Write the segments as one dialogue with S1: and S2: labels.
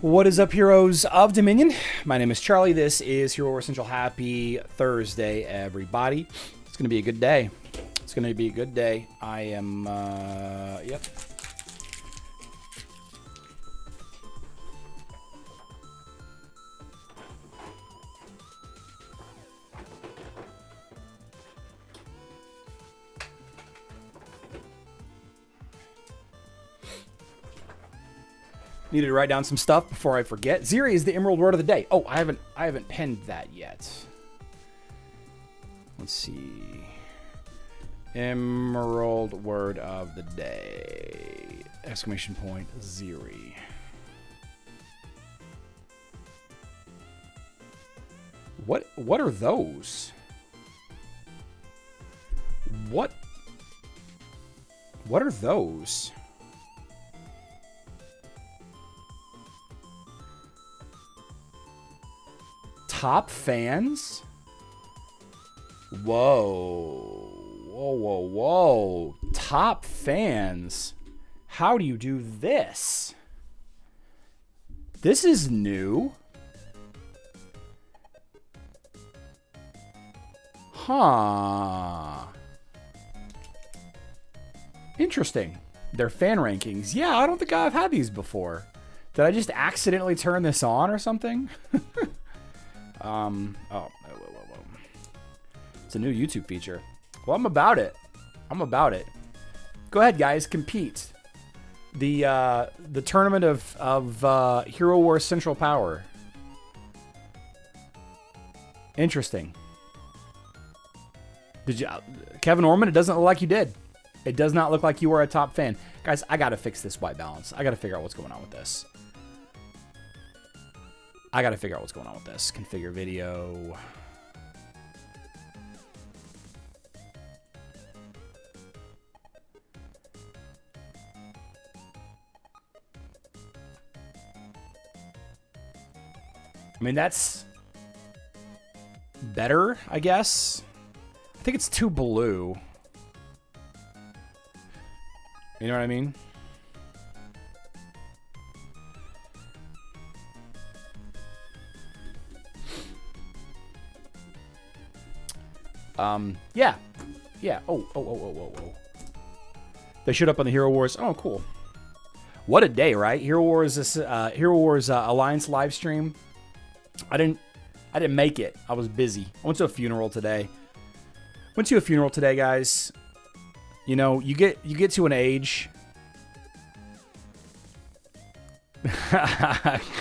S1: What is up, heroes of Dominion? My name is Charlie. This is Hero Wars Central. Happy Thursday, everybody. It's going to be a good day. It's going to be a good day. I am, yep. Needed to write down some stuff before I forget. ZIRI is the Emerald Word of the Day. Oh, I haven't penned that yet. Let's see. Emerald Word of the Day. Exclamation point, ZIRI. What are those? What are those? Top fans? Whoa. Whoa, whoa, whoa. Top fans. How do you do this? This is new. Huh. Interesting. They're fan rankings. Yeah, I don't think I've had these before. Did I just accidentally turn this on or something? Whoa. It's a new YouTube feature. Well, I'm about it. Go ahead, guys, compete. The tournament of Hero Wars Central Power. Interesting. Did you, Kevin Orman? It doesn't look like you did. It does not look like you were a top fan, guys. I gotta fix this white balance. I gotta figure out what's going on with this. Configure video. I mean, that's better, I guess. I think it's too blue. You know what I mean? Yeah. Oh. They showed up on the Hero Wars. Oh, cool. What a day, right? Hero Wars Alliance live stream. I didn't make it. I was busy. I went to a funeral today. Guys. You know, you get to an age.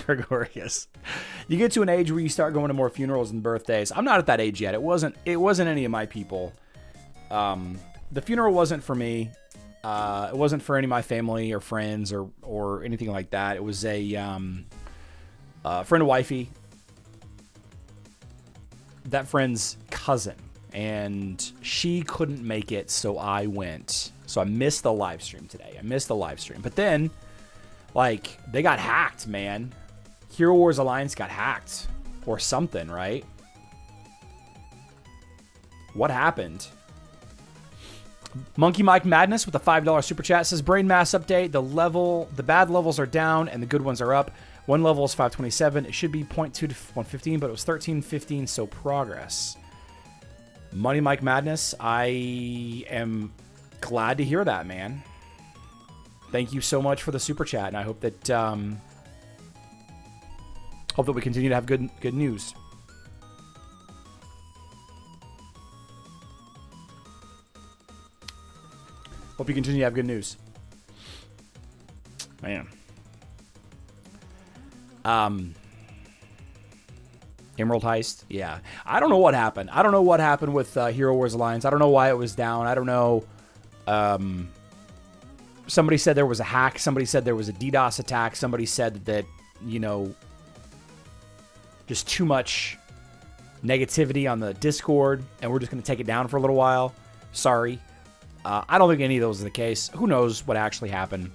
S1: Gregorius. You get to an age where you start going to more funerals and birthdays. I'm not at that age yet. It wasn't any of my people. The funeral wasn't for me. It wasn't for any of my family or friends or anything like that. It was a friend of wifey. That friend's cousin. And she couldn't make it, so I went. So I missed the live stream today. But then, like, they got hacked, man. Hero Wars Alliance got hacked. Or something, right? What happened? Monkey Mike Madness with a $5 super chat says, Brain Mass update. The bad levels are down and the good ones are up. One level is 527. It should be 0.2 to 115, but it was 1315, so progress. Money Mike Madness, I am glad to hear that, man. Thank you so much for the super chat, and I hope that we continue to have good news. Hope you continue to have good news. Man. Emerald Heist? Yeah. I don't know what happened. I don't know what happened with Hero Wars Alliance. I don't know why it was down. I don't know. Somebody said there was a hack. Somebody said there was a DDoS attack. Somebody said that, you know, just too much negativity on the Discord, and we're just going to take it down for a little while. Sorry. I don't think any of those are the case. Who knows what actually happened?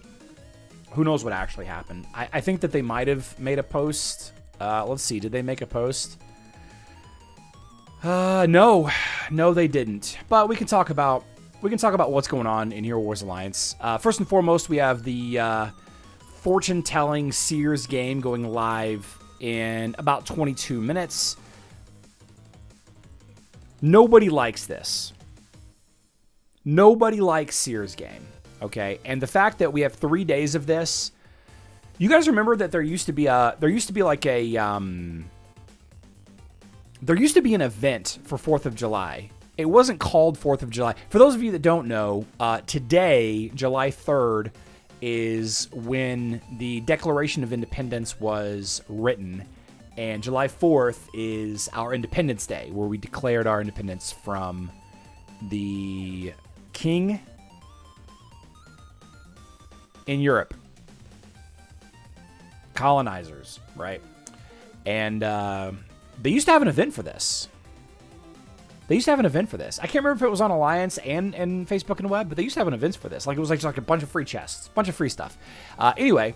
S1: I think that they might have made a post. Let's see. Did they make a post? No, they didn't. But we can talk about what's going on in Hero Wars Alliance. First and foremost, we have the fortune-telling Sears game going live in about 22 minutes. Nobody likes this. Nobody likes Sears game, okay? And the fact that we have 3 days of this, you guys remember that there used to be an event for 4th of July. It wasn't called 4th of July. For those of you that don't know, today, July 3rd, is when the Declaration of Independence was written. And July 4th is our Independence Day, where we declared our independence from the king in Europe. Colonizers, right? And they used to have an event for this. I can't remember if it was on Alliance and Facebook and Web, but they used to have an event for this. Like, it was like a bunch of free chests, bunch of free stuff. Anyway,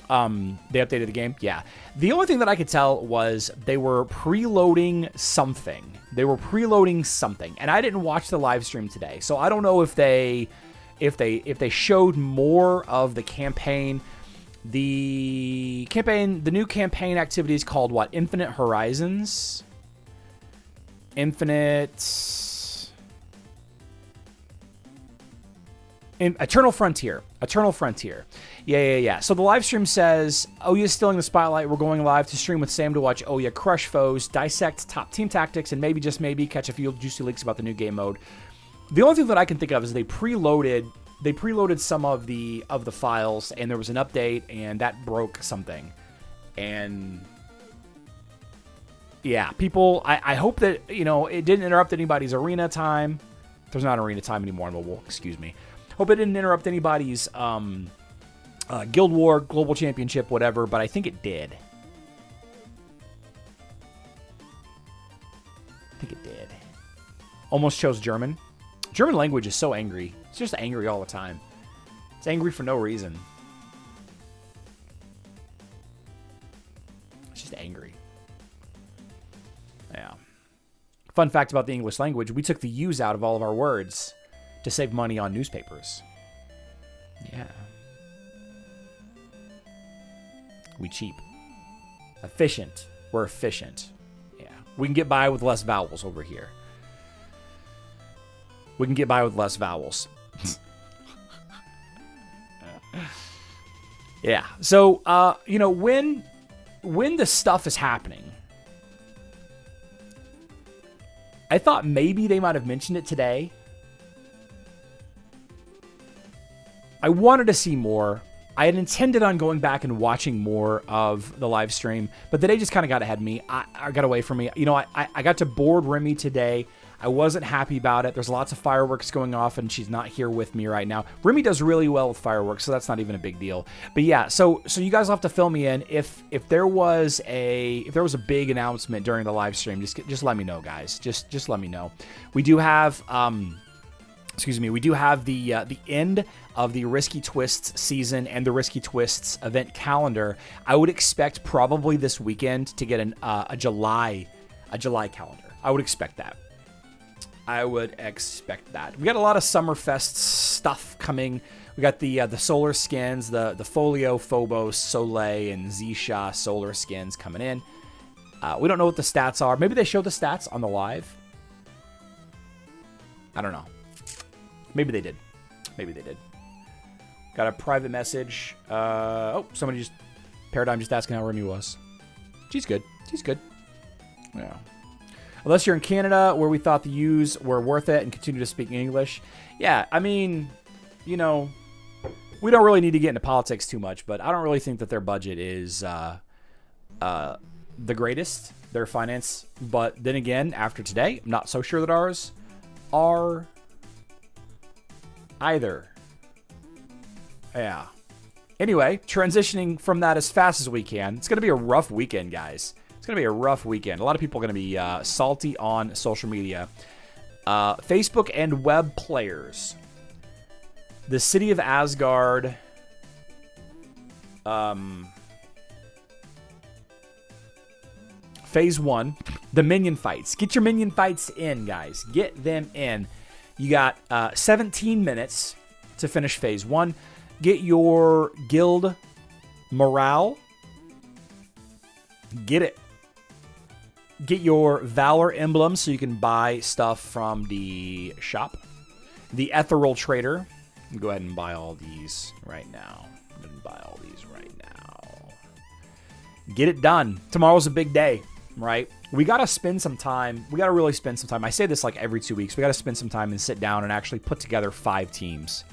S1: they updated the game. Yeah. The only thing that I could tell was they were preloading something. And I didn't watch the live stream today, so I don't know if they showed more of the campaign. The new campaign activity is called what? Infinite Horizons? Eternal Frontier. Yeah. So the live stream says, Ouya's stealing the spotlight. We're going live to stream with Sam to watch Ouya crush foes, dissect top team tactics, and maybe, just maybe, catch a few juicy leaks about the new game mode. The only thing that I can think of is they preloaded some of the files, and there was an update, and that broke something. And yeah, people, I hope that, it didn't interrupt anybody's arena time. There's not arena time anymore on mobile, excuse me. Hope it didn't interrupt anybody's Guild War, Global Championship, whatever, but I think it did. Almost chose German. German language is so angry. It's just angry all the time. It's angry for no reason. It's just angry. Yeah. Fun fact about the English language, we took the U's out of all of our words to save money on newspapers. Yeah. We cheap. Efficient. We're efficient. Yeah. We can get by with less vowels over here. Yeah. So, when the stuff is happening, I thought maybe they might have mentioned it today. I wanted to see more. I had intended on going back and watching more of the live stream, but the day just kind of got ahead of me. I got away from me. I got to board Remy today. I wasn't happy about it. There's lots of fireworks going off, and she's not here with me right now. Remy does really well with fireworks, so that's not even a big deal. But yeah, so you guys will have to fill me in if there was a big announcement during the live stream. Just let me know, guys. Just let me know. We do have the end of the Risky Twists season and the Risky Twists event calendar. I would expect probably this weekend to get a July calendar. I would expect that. We got a lot of Summerfest stuff coming. We got the solar skins, the Folio, Phobos, Soleil, and Zisha solar skins coming in. We don't know what the stats are. Maybe they show the stats on the live. I don't know. Maybe they did. Got a private message. Somebody Paradigm just asking how Remy was. She's good. Yeah. Unless you're in Canada, where we thought the U's were worth it and continue to speak English. Yeah, I mean, we don't really need to get into politics too much, but I don't really think that their budget is the greatest, their finance. But then again, after today, I'm not so sure that ours are either. Yeah. Anyway, transitioning from that as fast as we can. It's going to be a rough weekend, guys. It's going to be a rough weekend. A lot of people are going to be salty on social media. Facebook and web players. The City of Asgard. Phase 1. The minion fights. Get your minion fights in, guys. Get them in. You got 17 minutes to finish Phase 1. Get your guild Morale. Get it. Get your Valor emblem so you can buy stuff from the shop. The Ethereal Trader. Go ahead and buy all these right now. Get it done. Tomorrow's a big day, right? We got to spend some time. We got to really spend some time. I say this like every 2 weeks. We got to spend some time and sit down and actually put together 5 teams.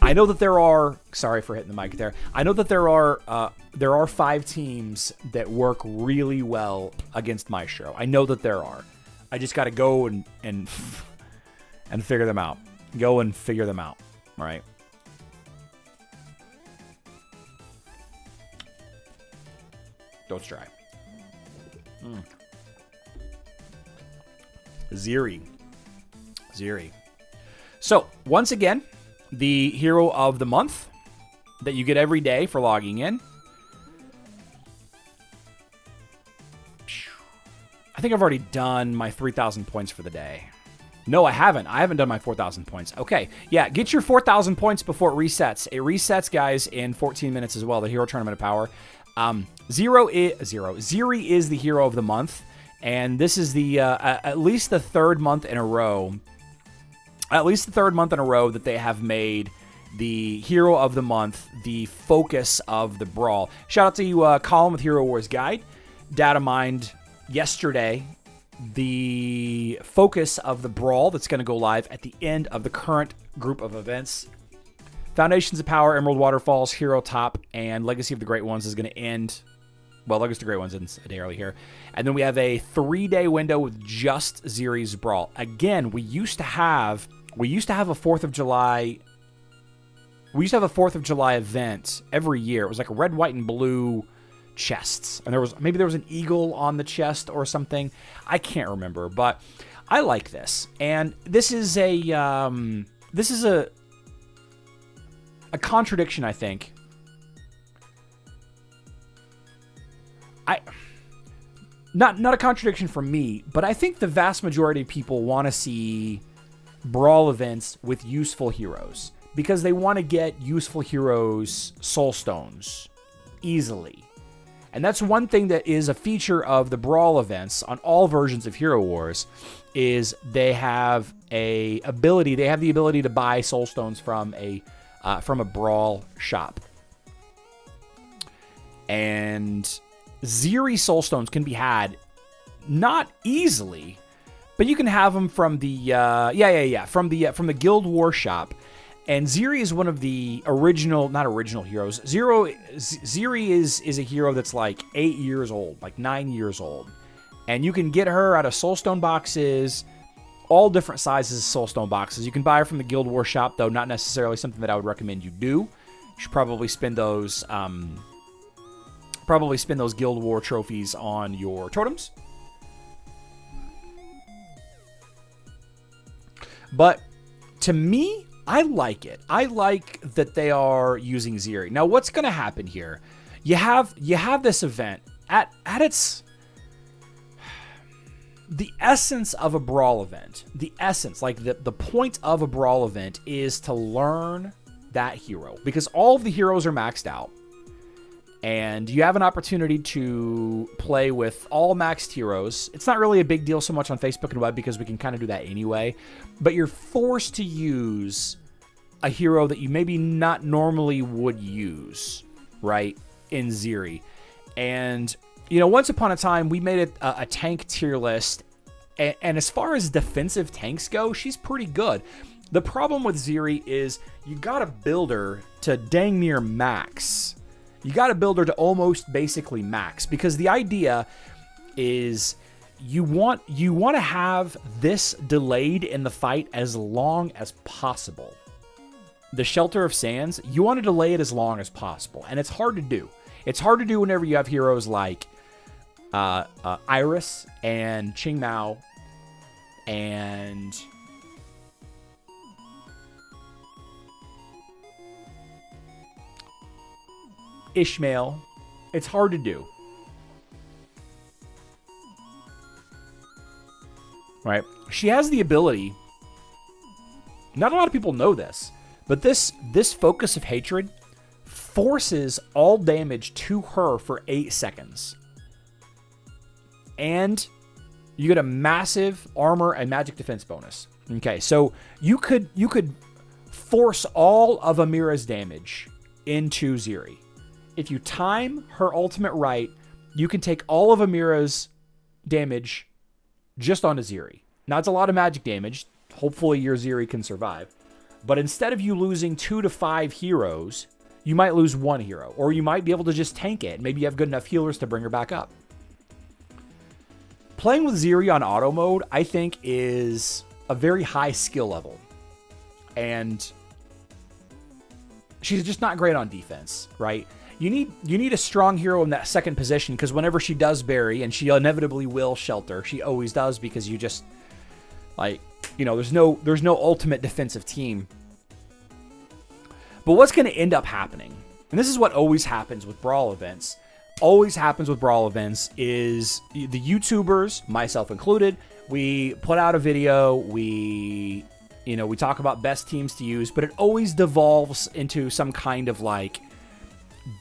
S1: I know that there are, sorry for hitting the mic there. I know that there are 5 teams that work really well against Maestro. I know that there are. I just got to go and figure them out. Go and figure them out, right? Don't try. ZIRI. So, once again, the hero of the month that you get every day for logging in. I think I've already done my 3,000 points for the day. No, I haven't. I haven't done my 4,000 points. Okay, yeah, get your 4,000 points before it resets. It resets, guys, in 14 minutes as well, the Hero Tournament of Power. ZIRI is the hero of the month, and this is the at least the third month in a row. At least the third month in a row that they have made the hero of the month the focus of the Brawl. Shout out to you, Colin with Hero Wars Guide. Data mined yesterday the focus of the Brawl that's going to go live at the end of the current group of events. Foundations of Power, Emerald Waterfalls, Hero Top, and Legacy of the Great Ones is going to end. Well, Legacy of the Great Ones ends a day early here. And then we have a 3-day window with just ZIRI's Brawl. Again, we used to have a 4th of July. We used to have a 4th of July event every year. It was like a red, white, and blue chests. And there was an eagle on the chest or something. I can't remember, but I like this. And this is a contradiction, I think. Not a contradiction from me, but I think the vast majority of people want to see Brawl events with useful heroes because they want to get useful heroes soul stones easily. And that's one thing that is a feature of the Brawl events on all versions of Hero Wars is they have the ability to buy soul stones from a Brawl shop. And ZIRI soul stones can be had not easily, but you can have them from the from the Guild War shop. And ZIRI is one of the not original heroes. ZIRI is a hero that's like 8 years old, like 9 years old. And you can get her out of soulstone boxes, all different sizes of soulstone boxes. You can buy her from the Guild War shop, though not necessarily something that I would recommend you do. You should probably spend those Guild War trophies on your totems. But to me, I like it. I like that they are using ZIRI. Now, what's going to happen here? You have this event at its the essence of a Brawl event. The essence, like the point of a Brawl event is to learn that hero because all of the heroes are maxed out. And you have an opportunity to play with all maxed heroes. It's not really a big deal so much on Facebook and web because we can kind of do that anyway. But you're forced to use a hero that you maybe not normally would use, right, in ZIRI. And, you know, once upon a time, we made it a tank tier list. And as far as defensive tanks go, she's pretty good. The problem with ZIRI is you got to build her to dang near max. You got to build her to almost basically max because the idea is you want to have this delayed in the fight as long as possible. The Shelter of Sands, you want to delay it as long as possible, and it's hard to do. It's hard to do whenever you have heroes like Iris and Ching Mao and Ishmael. It's hard to do. Right? She has the ability. Not a lot of people know this, but this focus of hatred forces all damage to her for 8 seconds. And you get a massive armor and magic defense bonus. Okay, so you could force all of Amira's damage into ZIRI. If you time her ultimate right, you can take all of Amira's damage just onto ZIRI. Now, it's a lot of magic damage. Hopefully your ZIRI can survive. But instead of you losing 2 to 5 heroes, you might lose 1 hero. Or you might be able to just tank it. Maybe you have good enough healers to bring her back up. Playing with ZIRI on auto mode, I think, is a very high skill level. And she's just not great on defense, right? You need a strong hero in that second position, because whenever she does bury, and she inevitably will shelter, she always does, because you just, like, you know, there's no ultimate defensive team. But what's going to end up happening, and this is what always happens with Brawl events, is the YouTubers, myself included, we put out a video, we talk about best teams to use, but it always devolves into some kind of like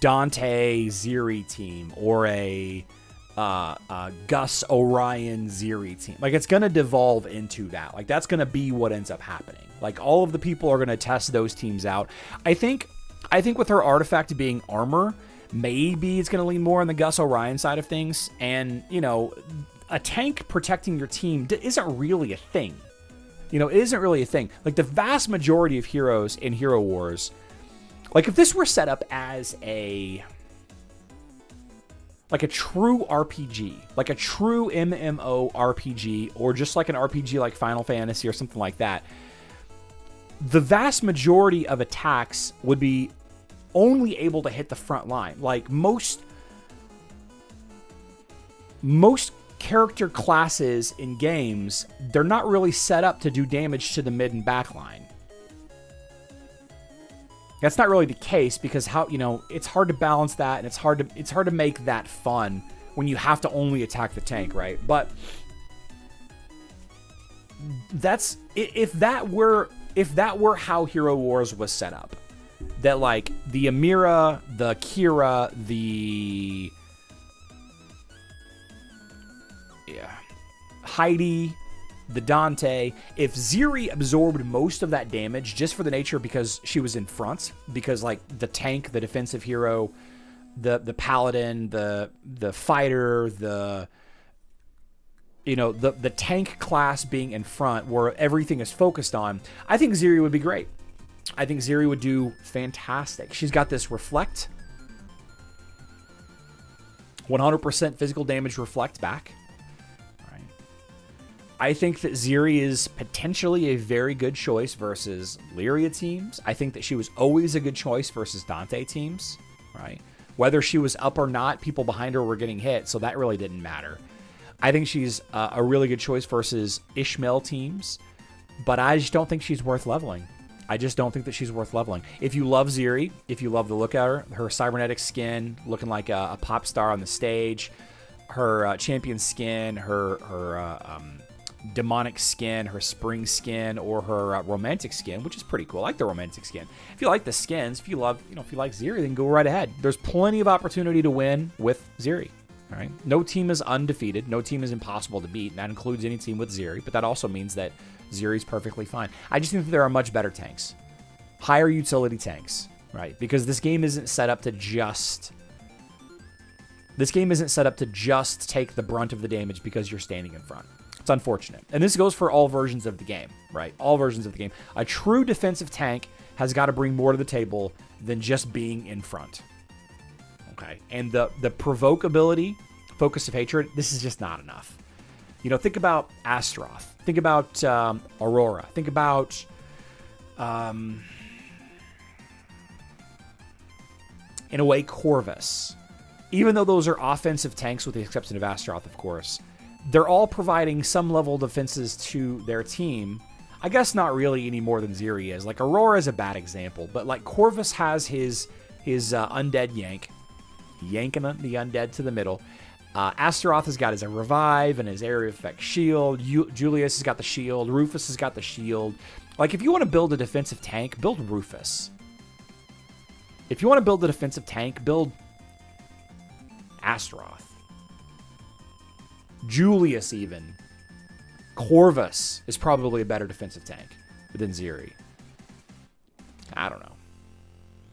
S1: Dante ZIRI team or a Gus Orion ZIRI team. Like, it's going to devolve into that. Like, that's going to be what ends up happening. Like, all of the people are going to test those teams out. I think with her artifact being armor, maybe it's going to lean more on the Gus Orion side of things. And, you know, a tank protecting your team isn't really a thing. You know, it isn't really a thing. Like, the vast majority of heroes in Hero Wars, like, if this were set up as a true RPG, like a true MMO RPG, or just like an RPG like Final Fantasy or something like that, the vast majority of attacks would be only able to hit the front line. Like, most character classes in games, they're not really set up to do damage to the mid and back line. That's not really the case, because it's hard to balance that, and it's hard to make that fun when you have to only attack the tank, right? But that's if that were how Hero Wars was set up, that like the Amira, the Kira, the Heidi, the Dante, if ZIRI absorbed most of that damage just for the nature, because she was in front, because like the tank, the defensive hero, the paladin, the fighter, the tank class being in front where everything is focused on, I think ZIRI would be great. I think ZIRI would do fantastic. She's got this reflect, 100% physical damage reflect back. I think that ZIRI is potentially a very good choice versus Lyria teams. I think that she was always a good choice versus Dante teams, right? Whether she was up or not, people behind her were getting hit, so that really didn't matter. I think she's a really good choice versus Ishmael teams, but I just don't think she's worth leveling. I just don't think that she's worth leveling. If you love ZIRI, if you love the look at her cybernetic skin, looking like a pop star on the stage, her champion skin, her demonic skin, her spring skin, or her romantic skin, which is pretty cool. I like the romantic skin. If you like the skins, if you like ZIRI, then go right ahead. There's plenty of opportunity to win with ZIRI. All right. No team is undefeated. No team is impossible to beat. And that includes any team with ZIRI, but that also means that ZIRI is perfectly fine. I just think that there are much better tanks, higher utility tanks, right? Because this game isn't set up to just take the brunt of the damage because you're standing in front. It's unfortunate. And this goes for all versions of the game, right? All versions of the game. A true defensive tank has got to bring more to the table than just being in front. Okay? And the provoke ability, focus of hatred, this is just not enough. You know, think about Astaroth. Think about Aurora. Think about in a way, Corvus. Even though those are offensive tanks, with the exception of Astaroth, of course, they're all providing some level of defenses to their team. I guess not really any more than ZIRI is. Like, Aurora is a bad example, but like Corvus has his undead yanking the undead to the middle. Astaroth has got his revive and his area effect shield. Julius has got the shield. Rufus has got the shield. Like, if you want to build a defensive tank, build Rufus. If you want to build a defensive tank, build Astaroth. Julius even. Corvus is probably a better defensive tank than ZIRI. I don't know.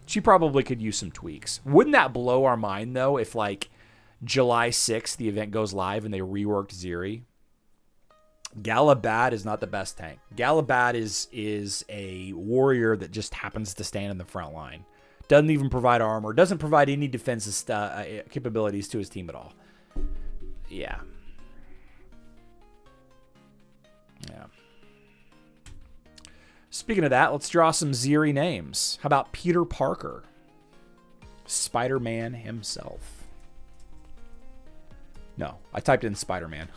S1: She probably could use some tweaks. Wouldn't that blow our mind, though, if, like, July 6th, the event goes live and they reworked ZIRI? Galabad is not the best tank. Galabad is a warrior that just happens to stand in the front line. Doesn't even provide armor. Doesn't provide any defensive capabilities to his team at all. Yeah. Yeah. Speaking of that, let's draw some ZIRI names. How about Peter Parker? Spider-Man himself. No, I typed in Spider-Man.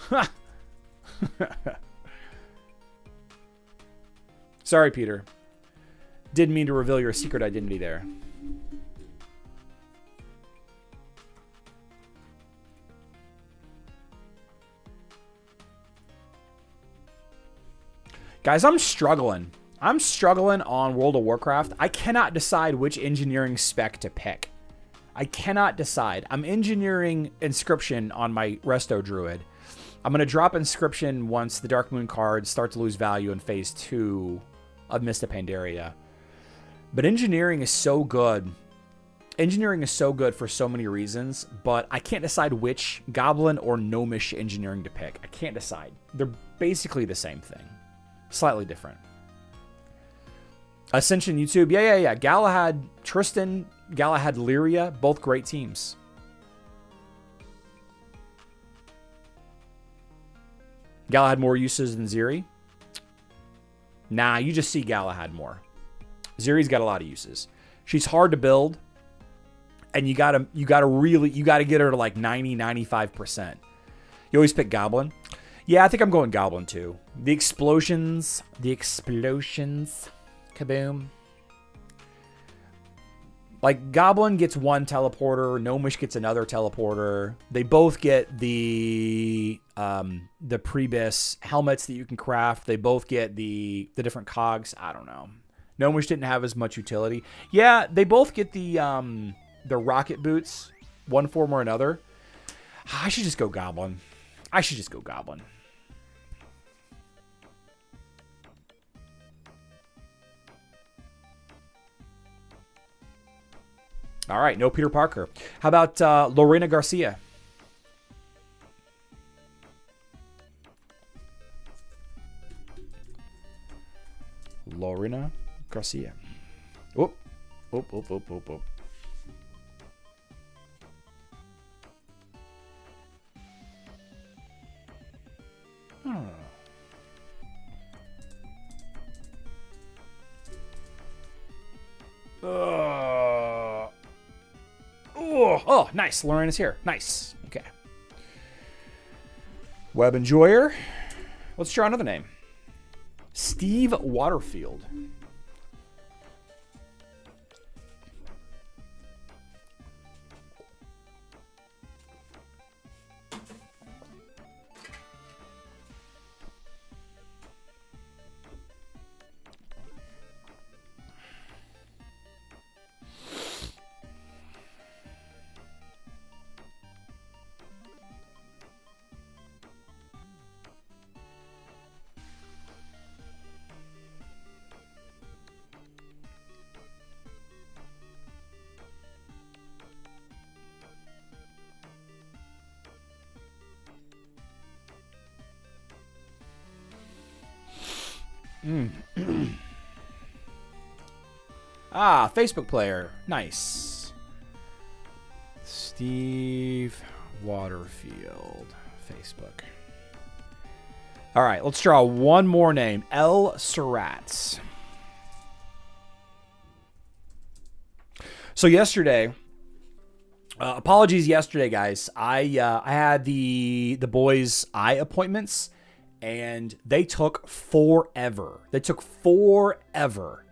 S1: Sorry, Peter. Didn't mean to reveal your secret identity there. Guys, I'm struggling. I'm struggling on World of Warcraft. I cannot decide which engineering spec to pick. I cannot decide. I'm engineering Inscription on my Resto Druid. I'm going to drop Inscription once the Dark Moon cards start to lose value in Phase 2 of Mist of Pandaria. But engineering is so good. Engineering is so good for so many reasons, but I can't decide which Goblin or Gnomish engineering to pick. I can't decide. They're basically the same thing. Slightly different. Ascension YouTube. Yeah. Galahad, Tristan, Galahad, Lyria. Both great teams. Galahad more uses than ZIRI? Nah, you just see Galahad more. ZIRI's got a lot of uses. She's hard to build. And you gotta get her to like 90, 95%. You always pick Goblin. Yeah, I think I'm going Goblin too. The explosions. Kaboom. Like, Goblin gets one teleporter, Gnomish gets another teleporter. They both get the Prebis helmets that you can craft. They both get the different cogs. I don't know. Gnomish didn't have as much utility. Yeah, they both get the rocket boots, one form or another. I should just go Goblin. All right, no Peter Parker. How about Lorena Garcia? Lorena Garcia. Whoop. Oh. Oh, nice. Lauren is here. Nice. Okay. Web Enjoyer. Let's try another name. Steve Waterfield. Facebook player. Nice. Steve Waterfield. Facebook. All right, let's draw one more name. El Surats. So yesterday, apologies yesterday, guys. I had the boys' eye appointments, and they took forever. They took forever.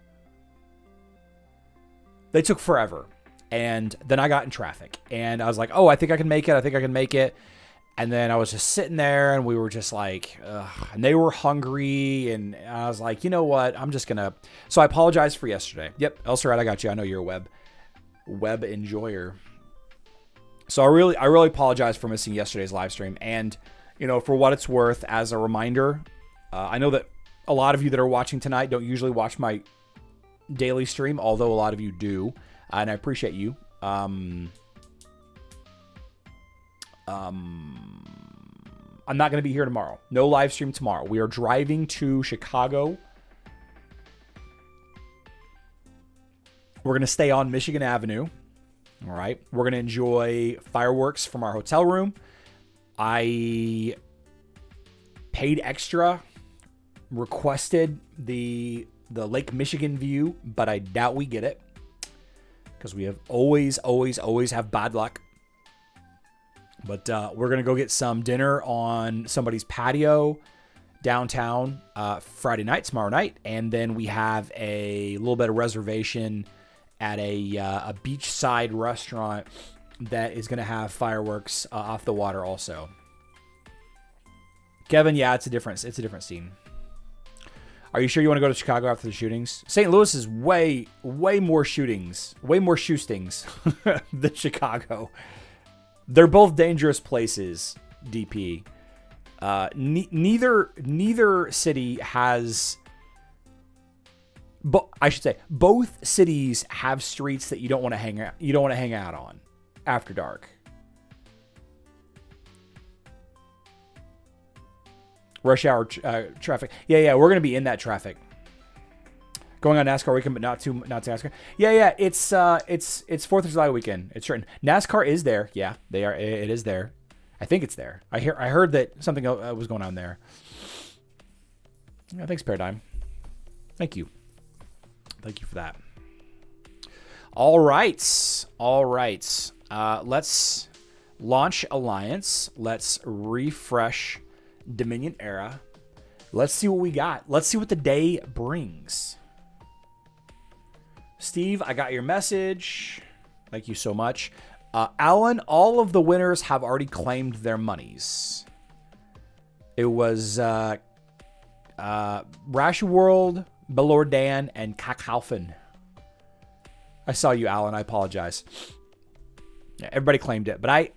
S1: And then I got in traffic. And I was like, oh, I think I can make it. And then I was just sitting there, and we were just like, ugh. And they were hungry. And I was like, you know what? I'm just going to. So I apologize for yesterday. Yep, El Surat, I got you. I know you're a web. web enjoyer. So I really apologize for missing yesterday's live stream. And, you know, for what it's worth, as a reminder, I know that a lot of you that are watching tonight don't usually watch my daily stream, although a lot of you do, and I appreciate you. I'm not going to be here tomorrow. No live stream tomorrow. We are driving to Chicago. We're going to stay on Michigan Avenue. All right. We're going to enjoy fireworks from our hotel room. I paid extra, requested the Lake Michigan view, but I doubt we get it because we have always have bad luck. But we're going to go get some dinner on somebody's patio downtown Friday night, tomorrow night. And then we have a little bit of reservation at a beachside restaurant that is going to have fireworks off the water also. Kevin, yeah, it's a different scene. Are you sure you want to go to Chicago after the shootings? St. Louis is way more shootings, way more shootings than Chicago. They're both dangerous places, DP. Neither city has... I should say both cities have streets that you don't want to hang out on after dark. Rush hour traffic. Yeah, we're gonna be in that traffic. Going on NASCAR weekend, but not to NASCAR. Yeah, it's 4th of July weekend. It's certain. NASCAR is there. Yeah, they are. It is there. I think it's there. I heard that something was going on there. Yeah, thanks, Paradigm. Thank you for that. All right. Let's launch Alliance. Let's refresh Dominion Era. Let's see what we got. Let's see what the day brings. Steve, I got your message. Thank you so much. Alan, all of the winners have already claimed their monies. It was Rash World, Belor Dan, and Kakalfin. I saw you, Alan. I apologize. Yeah, everybody claimed it, but I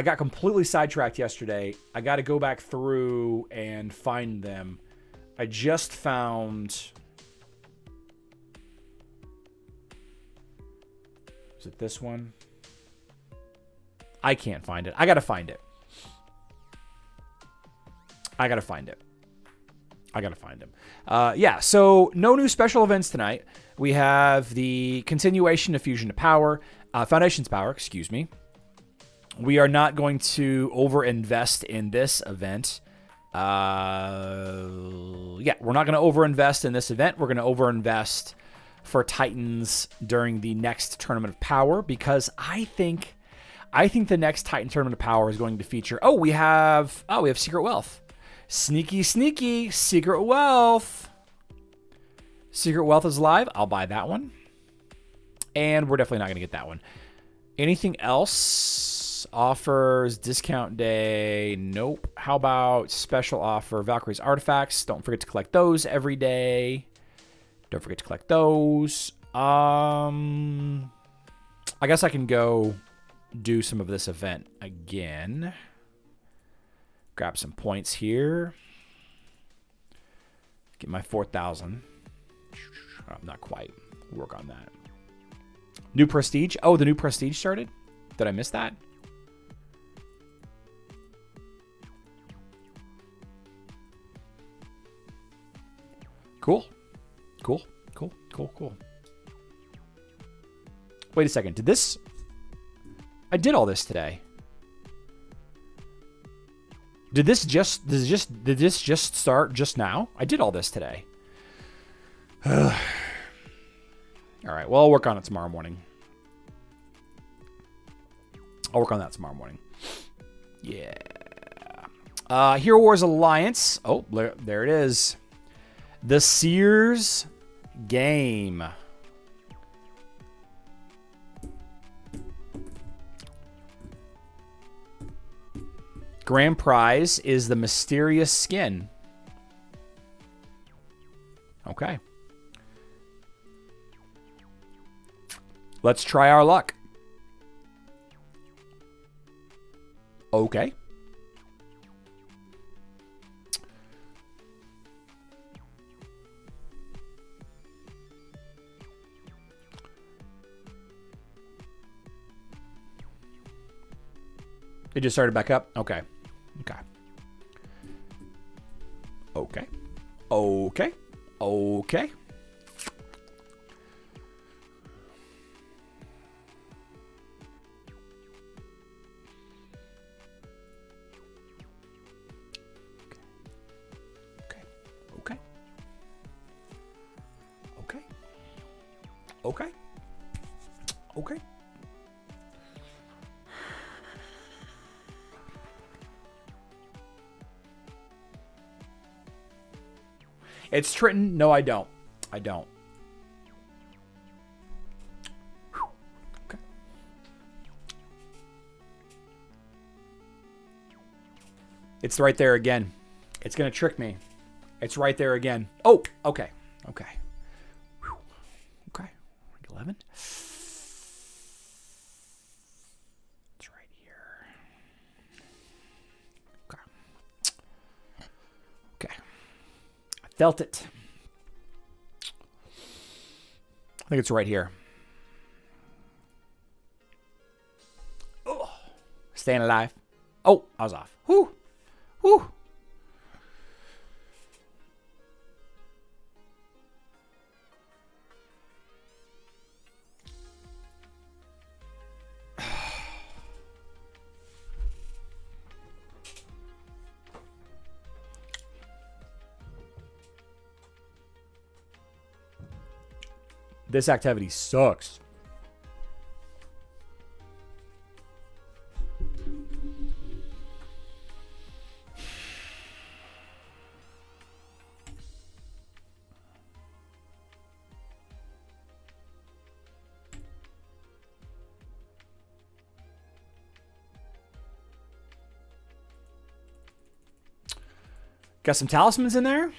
S1: got completely sidetracked yesterday. I got to go back through and find them. I just found... Is it this one? I can't find it. I got to find it. Yeah, so no new special events tonight. We have the continuation of Fusion to Power, Foundation's Power, excuse me. We are not going to over-invest in this event. We're not going to over-invest in this event. We're going to over-invest for Titans during the next Tournament of Power because I think the next Titan Tournament of Power is going to feature... we have Secret Wealth. Sneaky Secret Wealth. Secret Wealth is live. I'll buy that one. And we're definitely not going to get that one. Anything else? Offers, discount day. Nope. How about special offer, Valkyrie's Artifacts? Don't forget to collect those every day. Don't forget to collect those. I guess I can go do some of this event again. Grab some points here. Get my 4,000. Not quite. Work on that. New Prestige. Oh, the new Prestige started? Did I miss that? Cool. Wait a second. Did this... I did all this today. Did this just start just now? I did all this today. All right. Well, I'll work on it tomorrow morning. I'll work on that tomorrow morning. Yeah. Hero Wars Alliance. Oh, there it is. The Sears game. Grand prize is the mysterious skin. Okay. Let's try our luck. Okay. It just started back up? Okay. Okay. Okay. Okay. Okay. Okay. Okay. Okay. Okay. It's Triton. No, I don't. I don't. Okay. It's right there again. It's going to trick me. It's right there again. Oh, okay. Okay. Whew. Okay. 11. It's right here. Okay. Okay. I felt it. I think it's right here. Oh, staying alive. Oh, I was off. Whew. Whew. This activity sucks. Got some talismans in there.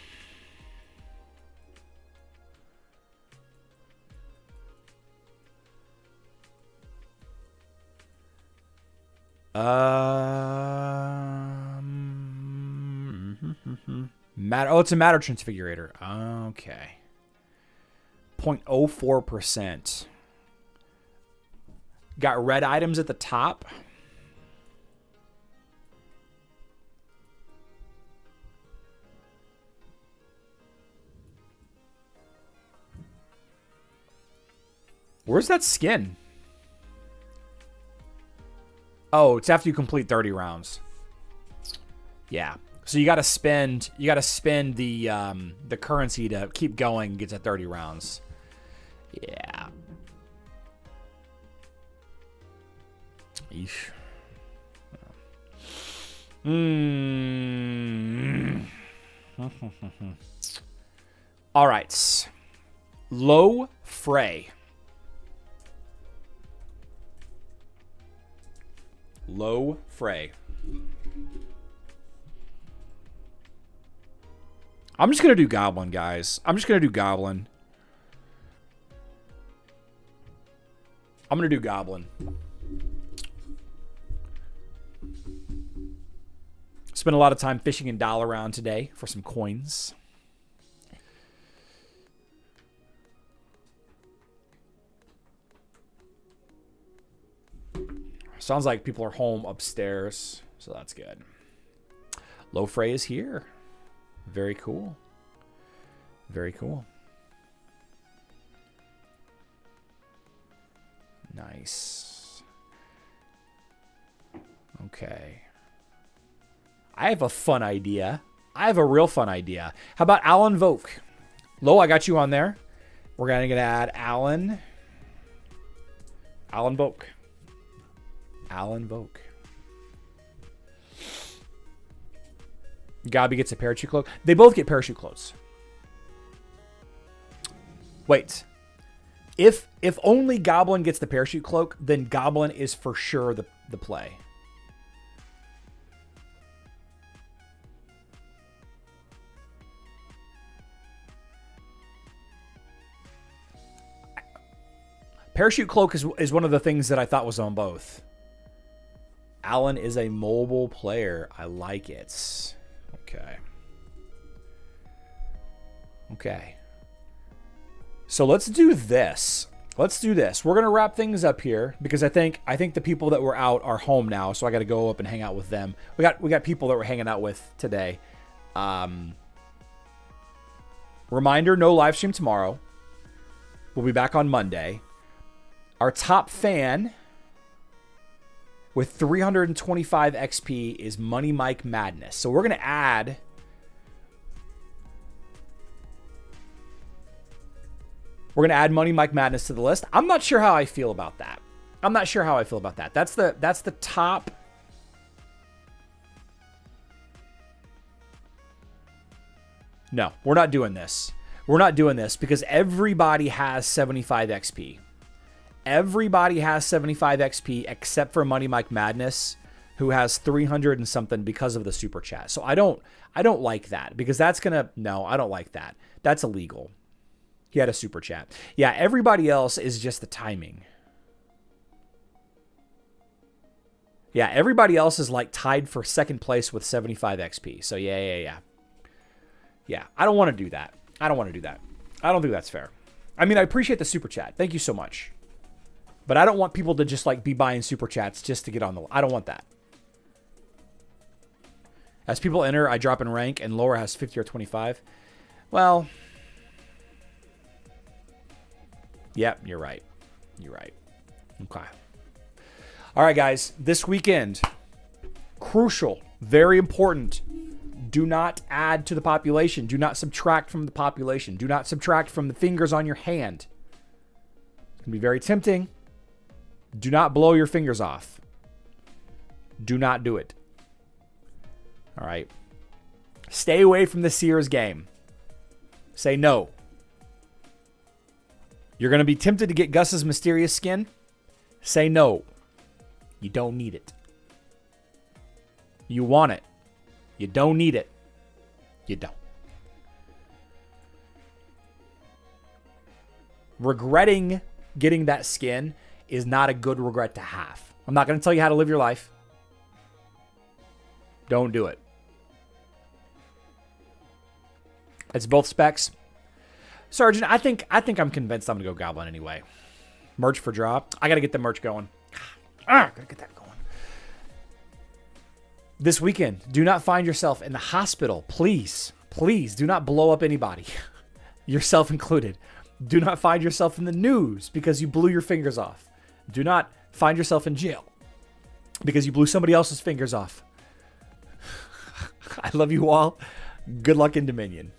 S1: Matter. Oh, it's a matter transfigurator. Okay. 0.04%. Got red items at the top. Where's that skin? Oh, it's after you complete 30 rounds. Yeah. So you got to spend the currency to keep going and get to 30 rounds. Yeah. Eesh. All right. Low fray. Low fray. I'm just going to do Goblin, guys. I'm just going to do Goblin. I'm going to do Goblin. Spent a lot of time fishing in Dollar Round today for some coins. Sounds like people are home upstairs, so that's good. Low fray is here. Very cool. Very cool. Nice. Okay. I have a fun idea. I have a real fun idea. How about Alan Voke? Lo, I got you on there. We're going to add Alan. Alan Voke. Alan Voke. Gabi gets a parachute cloak. They both get parachute cloaks. Wait. If only Goblin gets the parachute cloak, then Goblin is for sure the play. Parachute Cloak is one of the things that I thought was on both. Alan is a mobile player. I like it. Okay. Okay. So let's do this. Let's do this. We're gonna wrap things up here because I think the people that were out are home now, so I got to go up and hang out with them. We got people that we're hanging out with today. Reminder: no live stream tomorrow. We'll be back on Monday. Our top fan with 325 XP is Money Mike Madness. So we're gonna add. We're going to add Money Mike Madness to the list. I'm not sure how I feel about that. That's the top. No, we're not doing this. We're not doing this because everybody has 75 XP. Everybody has 75 XP except for Money Mike Madness, who has 300 and something because of the super chat. So I don't like that because that's going to, no, I don't like that. That's illegal. He had a super chat. Yeah, everybody else is just the timing. Yeah, everybody else is like tied for second place with 75 XP. So yeah. Yeah, I don't want to do that. I don't think that's fair. I mean, I appreciate the super chat. Thank you so much. But I don't want people to just like be buying super chats just to get on the... I don't want that. As people enter, I drop in rank and Laura has 50 or 25. Well... Yep, you're right. Okay. All right, guys. This weekend, crucial, very important. Do not add to the population. Do not subtract from the population. Do not subtract from the fingers on your hand. It's going to be very tempting. Do not blow your fingers off. Do not do it. All right. Stay away from the Sears game. Say no. You're going to be tempted to get Gus's mysterious skin? Say no. You don't need it. You want it. You don't need it. You don't. Regretting getting that skin is not a good regret to have. I'm not going to tell you how to live your life. Don't do it. It's both specs. Sergeant, I think I'm convinced I'm going to go Goblin anyway. Merch for drop. I got to get the merch going. Got to get that going. This weekend, do not find yourself in the hospital. Please do not blow up anybody. Yourself included. Do not find yourself in the news because you blew your fingers off. Do not find yourself in jail because you blew somebody else's fingers off. I love you all. Good luck in Dominion.